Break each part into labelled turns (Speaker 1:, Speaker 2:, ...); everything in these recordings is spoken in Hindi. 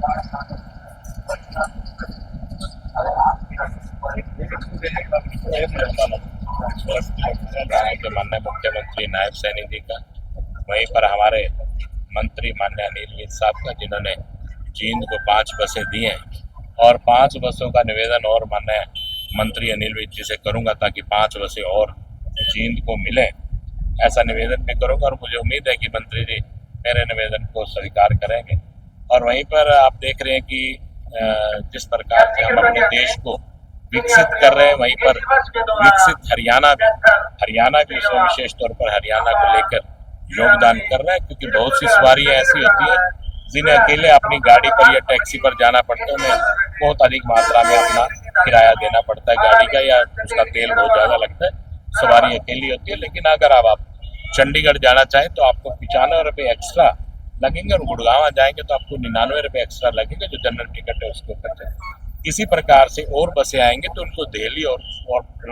Speaker 1: के माननीय मुख्यमंत्री नायब सैनी जी का, वहीं पर हमारे मंत्री माननीय अनिल विज साहब का, जिन्होंने जींद को 5 बसें दी हैं, और 5 बसों का निवेदन और माननीय मंत्री अनिल विज जी से करूंगा ताकि 5 बसें और जींद को मिले, ऐसा निवेदन भी करूंगा। और मुझे उम्मीद है कि मंत्री जी मेरे निवेदन को स्वीकार करेंगे। और वहीं पर आप देख रहे हैं कि जिस प्रकार से हम अपने देश को विकसित कर रहे हैं, वहीं पर विकसित हरियाणा भी इसमें विशेष तौर पर हरियाणा को लेकर योगदान कर रहा है, क्योंकि बहुत सी सवारियां ऐसी होती है जिन्हें अकेले अपनी गाड़ी पर या टैक्सी पर जाना पड़ता है, उन्हें बहुत अधिक मात्रा में अपना किराया देना पड़ता है गाड़ी का, या उसका तेल बहुत ज़्यादा लगता है। सवारी अकेली होती है, लेकिन अगर आप चंडीगढ़ जाना चाहें तो आपको 95 रुपये एक्स्ट्रा लगेंगे, और गुड़गांव जाएंगे तो आपको 99 रुपये एक्स्ट्रा लगेंगे, जो जनरल टिकट है उसके ऊपर जाएंगे। इसी प्रकार से और बसें आएंगे तो उनको दिल्ली और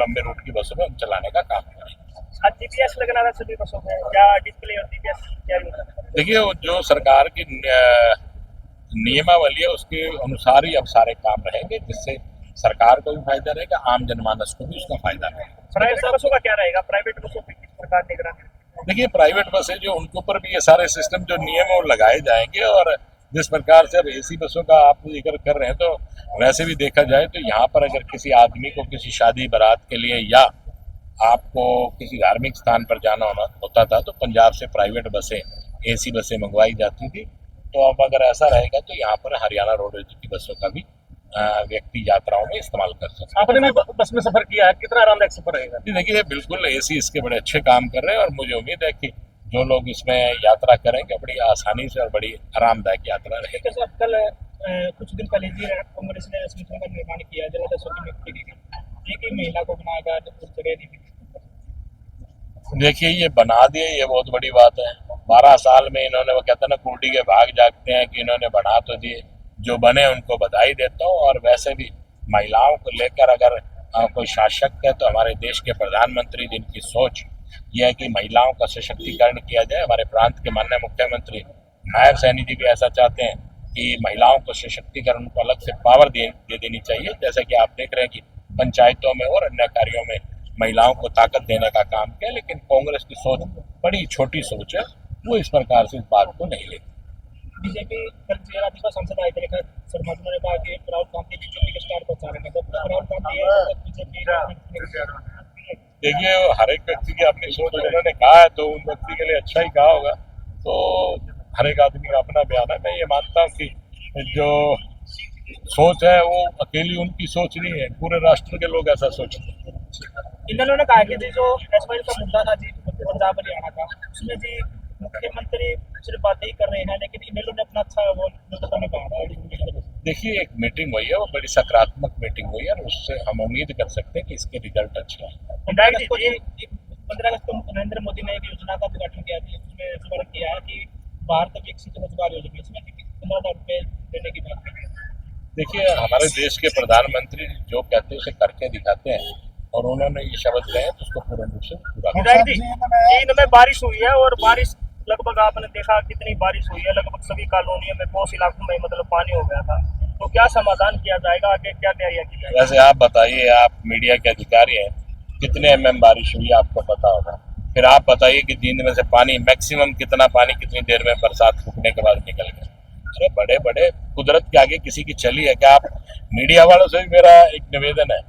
Speaker 1: लंबे रूट की बसों में हम चलाने का काम करेंगे।
Speaker 2: जीपीएस लगना था सभी बसों में, क्या डिस्प्ले और जीपीएस क्या?
Speaker 1: देखिए, जो सरकार की नियमावली है उसके अनुसार ही अब सारे काम रहेंगे, जिससे सरकार को भी फायदा रहेगा, आम जनमानस को भी उसका फायदा रहेगा।
Speaker 2: प्राइवेट बसों का क्या रहेगा? प्राइवेट बसों पर किस प्रकार निगरानी?
Speaker 1: देखिए, प्राइवेट बसें जो, उनके ऊपर भी ये सारे सिस्टम जो नियम और लगाए जाएंगे, और जिस प्रकार से अब एसी बसों का आप जिक्र कर रहे हैं, तो वैसे भी देखा जाए तो यहाँ पर अगर किसी आदमी को किसी शादी बारात के लिए या आपको किसी धार्मिक स्थान पर जाना होता था तो पंजाब से प्राइवेट बसें, एसी बसें मंगवाई जाती थी। तो अब अगर ऐसा रहेगा तो यहाँ पर हरियाणा रोडवेज की बसों का भी व्यक्ति यात्राओं में इस्तेमाल कर सकते हैं।
Speaker 2: आपने बस में सफर किया है, कितना आरामदायक सफर रहेगा?
Speaker 1: देखिए, बिल्कुल एसी इसके बड़े अच्छे काम कर रहे हैं, और मुझे उम्मीद है कि जो लोग इसमें यात्रा करेंगे बड़ी आसानी से और बड़ी आरामदायक यात्रा रहेगी।
Speaker 2: सर, कल कुछ दिन पहले जी कांग्रेस ने संगठन का निर्माण किया, जनादेशों की नियुक्ति की, एक ही महिला को बनाया गया।
Speaker 1: देखिए, ये बना दिए, ये बहुत बड़ी बात है। 12 साल में इन्होंने, वो कहते हैं ना, कुर्डी के भाग जागते हैं, कि इन्होंने बना तो दिए। जो बने उनको बधाई देता हूँ। और वैसे भी महिलाओं को लेकर अगर कोई शासक है तो हमारे देश के प्रधानमंत्री, जिनकी सोच यह है कि महिलाओं का सशक्तिकरण किया जाए, हमारे प्रांत के माननीय मुख्यमंत्री नायब सैनी जी भी ऐसा चाहते हैं कि महिलाओं को सशक्तिकरण को अलग से पावर दे देनी चाहिए। जैसा कि आप देख रहे हैं कि पंचायतों में और अन्य कार्यों में महिलाओं को ताकत देने का काम किया, लेकिन कांग्रेस की सोच बड़ी छोटी सोच है, वो इस प्रकार से इस बात को नहीं लेती।
Speaker 2: बीजेपी कल सांसद आए थे, शर्मा जी ने कहा कि राहुल गांधी बीजेपी के स्टार प्रचार है, तो राहुल गांधी बीजेपी।
Speaker 1: देखिए, हर एक व्यक्ति की अपनी सोच, उन्होंने कहा है तो उन व्यक्ति के लिए अच्छा ही कहा होगा। तो हर एक आदमी का अपना बयान है। मैं ये मानता हूँ कि जो सोच है वो अकेली उनकी सोच नहीं है, पूरे राष्ट्र के लोग ऐसा सोचते हैं।
Speaker 2: इन्होंने कहा कि जो एसवाई का मुद्दा था जी, पंजाब हरियाणा का, उसमें जी मुख्यमंत्री सिर्फ बातें ही कर रहे हैं, लेकिन इन्होंने ने अपना अच्छा वो कहा।
Speaker 1: देखिए, एक मीटिंग हुई है, वो बड़ी सकारात्मक मीटिंग हुई है, और उससे हम उम्मीद कर सकते हैं कि इसके रिजल्ट अच्छे हैं।
Speaker 2: 15 अगस्त को नरेंद्र मोदी ने एक योजना का उद्घाटन किया, जिसमें स्मरण किया है कि भारत विकसित रोजगार योजना, इसमें 15,000 रुपये देने की बात की।
Speaker 1: देखिए, हमारे देश के प्रधानमंत्री जो कहते हैं उसे करके दिखाते हैं, और उन्होंने ये शब्द दिए तो उसको पूर्ण रूप से पूरा।
Speaker 2: जींद में बारिश हुई है, और बारिश लगभग आपने देखा कितनी बारिश हुई है, लगभग सभी कॉलोनियों में, बहुत इलाकों में मतलब पानी हो गया था। तो क्या समाधान किया जाएगा, आगे क्या तैयारियां की जाएगी?
Speaker 1: वैसे आप बताइए, आप मीडिया के अधिकारी हैं, कितने mm बारिश हुई आपको पता होगा। फिर आप बताइए कि जींद में से पानी मैक्सिमम कितना पानी कितनी देर में बरसात रुकने के बाद निकल गया। अरे बड़े बड़े कुदरत के आगे किसी की चली है क्या? आप मीडिया वालों से भी मेरा एक निवेदन है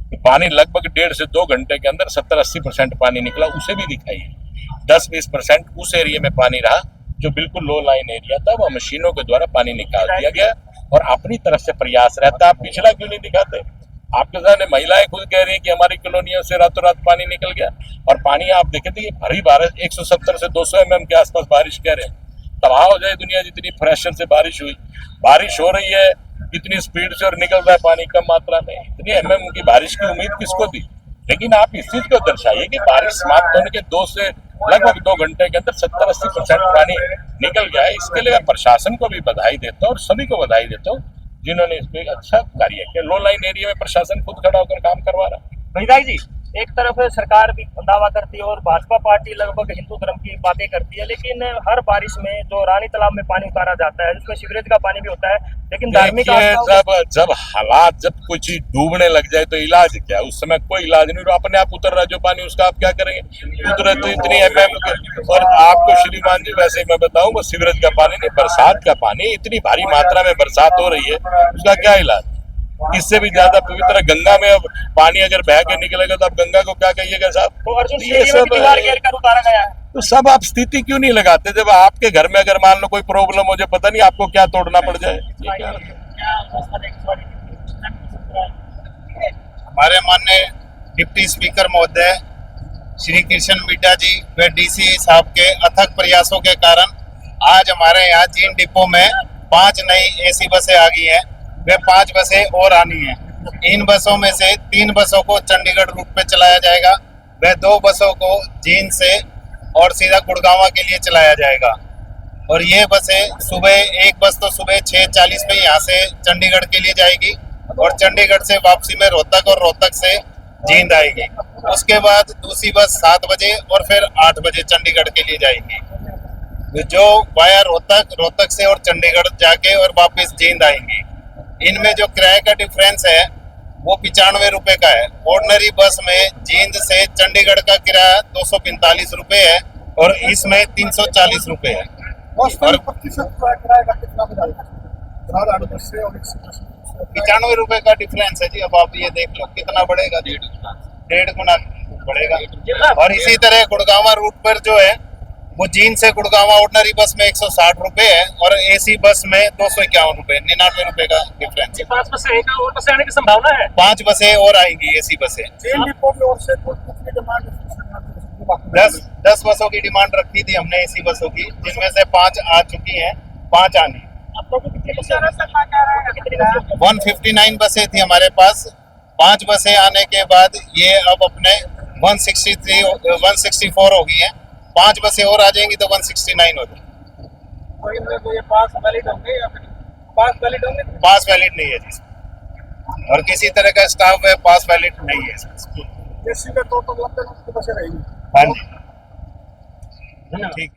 Speaker 1: कि पानी लगभग 1.5 से 2 घंटे के अंदर 70-80% पानी निकला, उसे भी दिखाइए। 10-20% उस एरिया में पानी रहा जो बिल्कुल लो लाइन एरिया था, वह मशीनों के द्वारा पानी निकाल दिया गया, और अपनी तरफ से प्रयास रहता। आप पिछला क्यों नहीं दिखाते? आपके सामने महिलाएं खुद कह रही है कि हमारी कॉलोनियों से रातों रात पानी निकल गया, और पानी आप देखे थे भरी बारिश 170 से 200 mm के आसपास बारिश कह रहे हैं। तबाह हो जाए दुनिया, जितनी प्रेशर से बारिश हुई। बारिश हो रही है इतनी स्पीड से और निकल रहा है पानी कम मात्रा में, इतनी mm की बारिश की उम्मीद किसको थी? लेकिन आप इस चीज को दर्शाइए कि बारिश समाप्त होने के 2 से लगभग 2 घंटे के अंदर 70-80% पानी निकल गया है। इसके लिए मैं प्रशासन को भी बधाई देता हूँ, और सभी को बधाई देता हूँ जिन्होंने इसमें अच्छा कार्य किया। लो लाइन एरिया में प्रशासन खुद खड़ा होकर काम करवा रहा है।
Speaker 2: विधायक जी, एक तरफ सरकार भी दावा करती है और भाजपा पार्टी लगभग हिंदू धर्म की बातें करती है, लेकिन हर बारिश में जो रानी तालाब में पानी उतारा जाता है जिसमें सीवरेज का पानी भी होता है, लेकिन धार्मिक
Speaker 1: देखिए,
Speaker 2: आस्थाओं
Speaker 1: जब हालात, जब कोई चीज डूबने लग जाए तो इलाज क्या? उस समय कोई इलाज नहीं, तो अपने आप उतर रहा है जो पानी, उसका आप क्या करेंगे? उतरे तो इतनी और आपको श्रीमान जी, वैसे ही मैं बताऊं, वो सीवरेज का पानी नहीं, बरसात का पानी, इतनी भारी मात्रा में बरसात हो रही है, उसका क्या इलाज? इससे भी ज्यादा पवित्र गंगा में अब पानी अगर बह के निकलेगा तो आप गंगा को क्या कहिएगा साहब?
Speaker 2: तो अर्जुन
Speaker 1: ये
Speaker 2: स्टेडियम
Speaker 1: सब
Speaker 2: की दीवार घेर कर उतारा गया है।
Speaker 1: तो सब आप स्थिति क्यों नहीं लगाते? जब आपके घर में अगर मान लो कोई प्रॉब्लम हो जाए, पता नहीं आपको क्या तोड़ना पड़ जाए।
Speaker 3: हमारे माननीय डिप्टी स्पीकर महोदय श्री कृष्ण मिड्डा जी व डीसी साहब के अथक प्रयासों के कारण आज हमारे यहाँ जीन डिपो में 5 नई एसी बसें आ गई हैं। वे 5 बसें और आनी हैं। इन बसों में से 3 बसों को चंडीगढ़ रूट पे चलाया जाएगा, व 2 बसों को जींद से और सीधा गुड़गांव के लिए चलाया जाएगा। और ये बसें सुबह, एक बस तो सुबह 6:40 में यहाँ से चंडीगढ़ के लिए जाएगी और चंडीगढ़ से वापसी में रोहतक और रोहतक से जींद आएगी। उसके बाद दूसरी बस 7 बजे और फिर 8 बजे चंडीगढ़ के लिए जाएगी, जो वाया रोहतक से और चंडीगढ़ जाके और वापस जींद आएंगी। इनमें जो किराए का डिफरेंस है वो 95 रुपए का है। ऑर्डिनरी बस में जींद से चंडीगढ़ का किराया 245 रुपए है और इसमें 340 रुपए है। और 95 रुपए का डिफरेंस है जी। अब आप ये देख लो कितना बढ़ेगा, 1.5 गुना बढ़ेगा। और इसी तरह गुड़गांव रूट पर जो है वो जींद से गुड़गांव ऑर्डिनरी बस में 160 रुपए है और एसी बस में 251 रुपए, 99 रुपए का डिफरेंस है।
Speaker 2: 5 बसें और बसें आने की संभावना है।
Speaker 3: 5 बसें और आएंगी एसी बसें। 10 बसों की डिमांड रखी थी हमने एसी बसों की, जिनमें से 5 आ चुकी हैं, 5 आनी। 159 बसें थी हमारे पास। 5 बसें आने के बाद ये अब अपने 164 हो गई हैं। 5 बसें और आ जाएंगी तो 169 हो जाएगी। पास वैलिड नहीं है जी, और किसी तरह का स्टाफ है पास वैलिड नहीं है। हाँ जी, ठीक।